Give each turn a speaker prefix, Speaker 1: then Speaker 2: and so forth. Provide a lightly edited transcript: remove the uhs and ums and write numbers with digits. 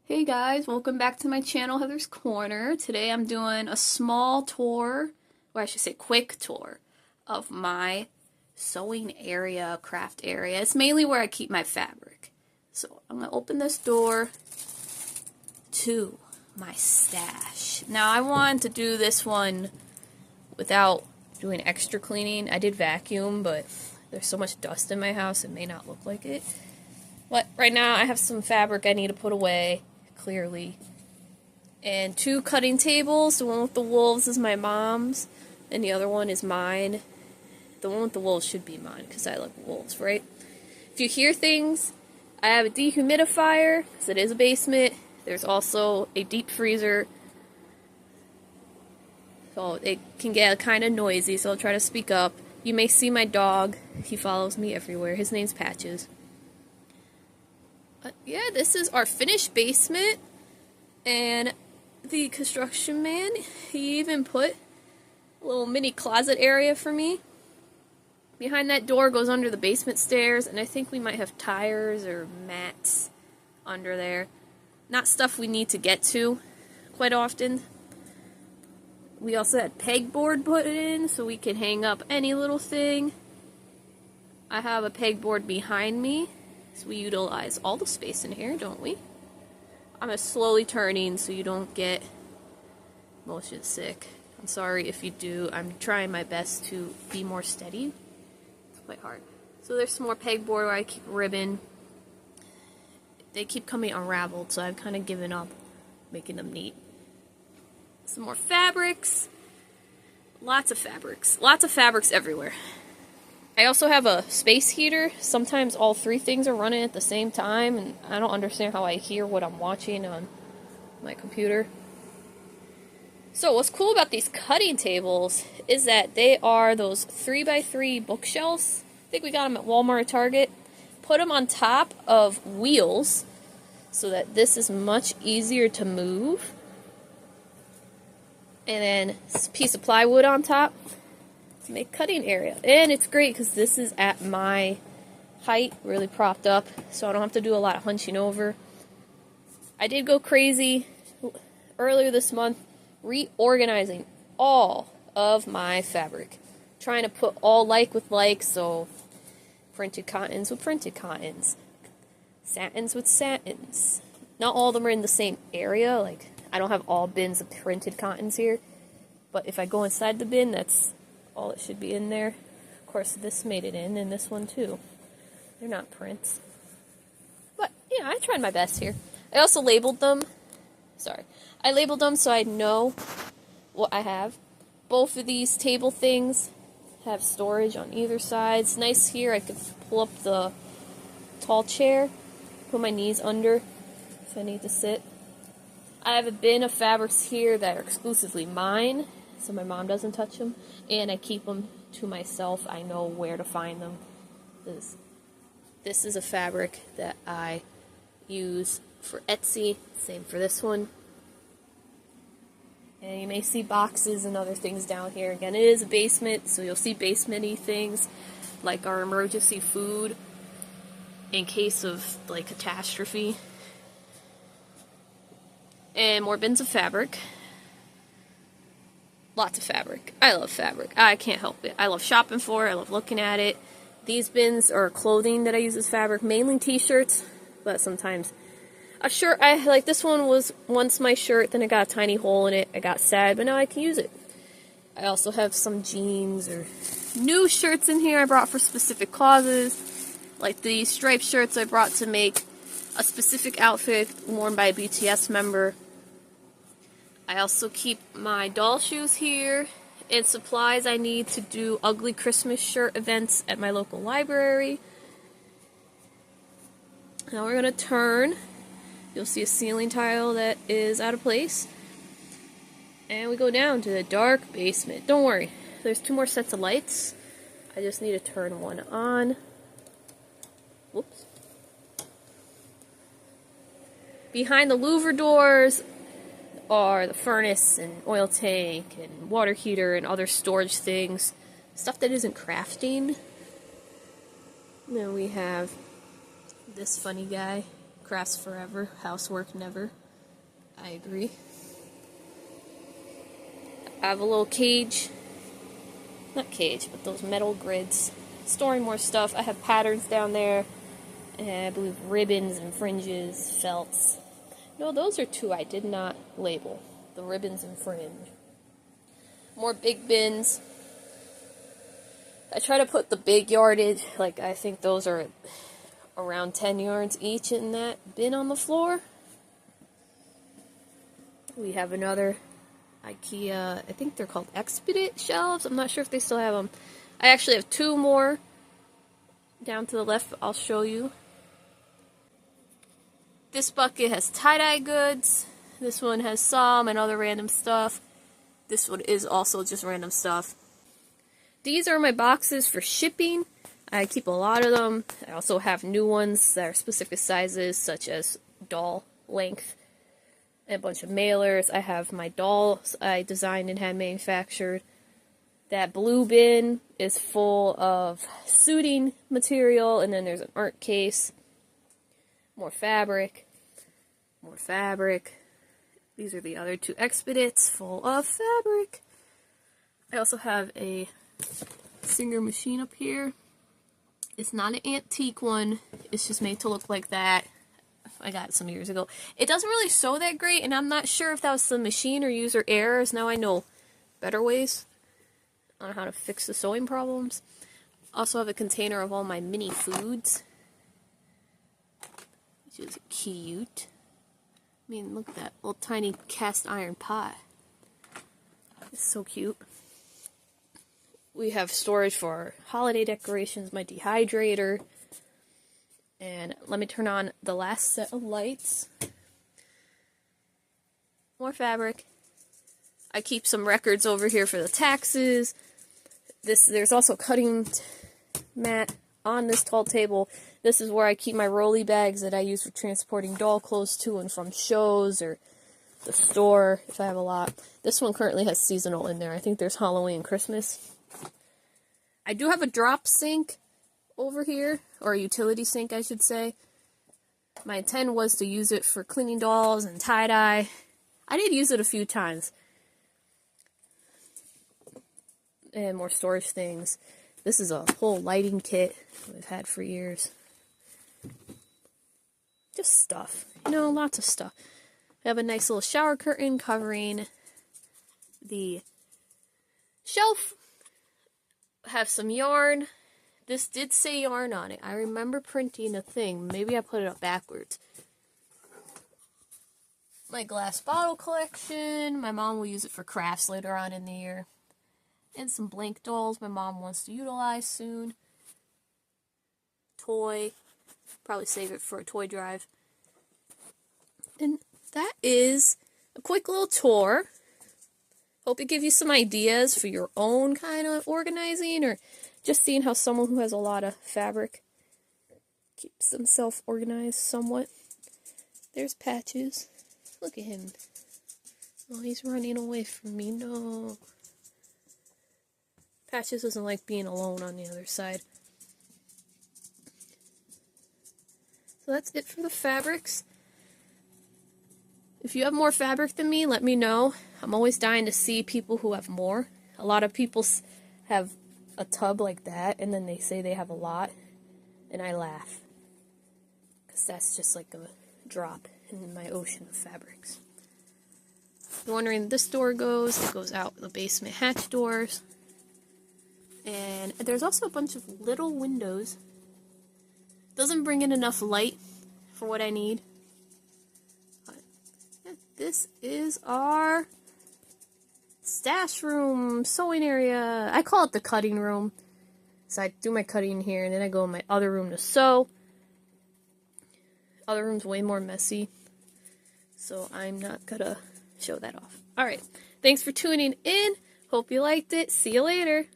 Speaker 1: Hey guys, welcome back to my channel, Heather's Corner. Today I'm doing a small tour, or I should say quick tour, of my sewing area, craft area. It's mainly where I keep my fabric. So I'm going to open this door to my stash. Now I wanted to do this one without doing extra cleaning. I did vacuum, but there's so much dust in my house it may not look like it. But right now I have some fabric I need to put away. Clearly. And two cutting tables. The one with the wolves is my mom's, and the other one is mine. The one with the wolves should be mine, because I like wolves, right? If you hear things, I have a dehumidifier, because it is a basement. There's also a deep freezer, so it can get kind of noisy, so I'll try to speak up. You may see my dog. He follows me everywhere. His name's Patches. Yeah, this is our finished basement, and the construction man, he even put a little mini closet area for me. Behind that door goes under the basement stairs, and I think we might have tires or mats under there. Not stuff we need to get to quite often. We also had pegboard put in, so we can hang up any little thing. I have a pegboard behind me. So we utilize all the space in here, don't we? I'm slowly turning so you don't get motion sick. I'm sorry if you do. I'm trying my best to be more steady. It's quite hard. So there's some more pegboard where I keep ribbon. They keep coming unraveled, so I've kind of given up making them neat. Some more fabrics. Lots of fabrics. Lots of fabrics everywhere. I also have a space heater. Sometimes all three things are running at the same time, and I don't understand how I hear what I'm watching on my computer. So what's cool about these cutting tables is that they are those 3x3 bookshelves. I think we got them at Walmart or Target. Put them on top of wheels so that this is much easier to move. And then this piece of plywood on top. Make cutting area, and it's great because this is at my height, really propped up, so I don't have to do a lot of hunching over. I did go crazy earlier this month reorganizing all of my fabric, trying to put all like with like, so printed cottons with printed cottons, satins with satins. Not all of them are in the same area, like I don't have all bins of printed cottons here, but if I go inside the bin, that's all it should be in there. Of course, this made it in, and this one too. They're not prints. But, yeah, I tried my best here. I also labeled them. Sorry. I labeled them so I know what I have. Both of these table things have storage on either side. It's nice here. I could pull up the tall chair, put my knees under if I need to sit. I have a bin of fabrics here that are exclusively mine, so my mom doesn't touch them, and I keep them to myself. I know where to find them. This is a fabric that I use for Etsy, same for this one. And you may see boxes and other things down here. Again, it is a basement, so you'll see basement-y things, like our emergency food in case of, like, catastrophe. And more bins of fabric. Lots of fabric. I love fabric. I can't help it. I love shopping for it. I love looking at it. These bins are clothing that I use as fabric, mainly t-shirts, but sometimes a shirt. Like this one was once my shirt, then it got a tiny hole in it. I got sad, but now I can use it. I also have some jeans or new shirts in here I brought for specific causes, like these striped shirts I brought to make a specific outfit worn by a BTS member. I also keep my doll shoes here and supplies I need to do ugly Christmas shirt events at my local library. Now we're going to turn. You'll see a ceiling tile that is out of place. And we go down to the dark basement. Don't worry, there's two more sets of lights. I just need to turn one on. Whoops. Behind the louver doors are the furnace and oil tank and water heater and other storage things. Stuff that isn't crafting. Then we have this funny guy. Crafts forever, housework never. I agree. I have a little cage. Not cage, but those metal grids. Storing more stuff. I have patterns down there. And I believe ribbons and fringes, felts. No, those are two I did not label. The ribbons and fringe. More big bins. I try to put the big yardage, like I think those are around 10 yards each in that bin on the floor. We have another IKEA, I think they're called Expedit shelves. I'm not sure if they still have them. I actually have two more down to the left. I'll show you. This bucket has tie-dye goods. This one has some and other random stuff. This one is also just random stuff. These are my boxes for shipping. I keep a lot of them. I also have new ones that are specific sizes, such as doll length. And a bunch of mailers. I have my dolls I designed and had manufactured. That blue bin is full of suiting material, and then there's an art case. More fabric. More fabric. These are the other two Expedits full of fabric. I also have a Singer machine up here. It's not an antique one. It's just made to look like that. I got it some years ago. It doesn't really sew that great, and I'm not sure if that was the machine or user errors. Now I know better ways on how to fix the sewing problems. Also have a container of all my mini foods, which is cute. I mean, look at that little tiny cast iron pot. It's so cute. We have storage for holiday decorations, my dehydrator. And let me turn on the last set of lights. More fabric. I keep some records over here for the taxes. There's also a cutting mat on this tall table. This is where I keep my rolly bags that I use for transporting doll clothes to and from shows or the store if I have a lot. This one currently has seasonal in there. I think there's Halloween and Christmas. I do have a drop sink over here, or a utility sink I should say. My intent was to use it for cleaning dolls and tie-dye. I did use it a few times. And more storage things. This is a whole lighting kit we've had for years. Just stuff. You know, lots of stuff. I have a nice little shower curtain covering the shelf. I have some yarn. This did say yarn on it. I remember printing a thing. Maybe I put it up backwards. My glass bottle collection. My mom will use it for crafts later on in the year. And some blank dolls my mom wants to utilize soon. Toy. Probably save it for a toy drive. And that is a quick little tour. Hope it gives you some ideas for your own kind of organizing, or just seeing how someone who has a lot of fabric keeps themselves organized somewhat. There's Patches. Look at him. Oh, he's running away from me. No. Patches doesn't like being alone on the other side. So that's it for the fabrics. If you have more fabric than me, let me know. I'm always dying to see people who have more. A lot of people have a tub like that, and then they say they have a lot, and I laugh. Because that's just like a drop in my ocean of fabrics. If you're wondering, this door goes, it goes out the basement hatch doors. And there's also a bunch of little windows. Doesn't bring in enough light for what I need. But yeah, this is our stash room, sewing area. I call it the cutting room. So I do my cutting here, and then I go in my other room to sew. Other room's way more messy, so I'm not gonna show that off. Alright, thanks for tuning in. Hope you liked it. See you later.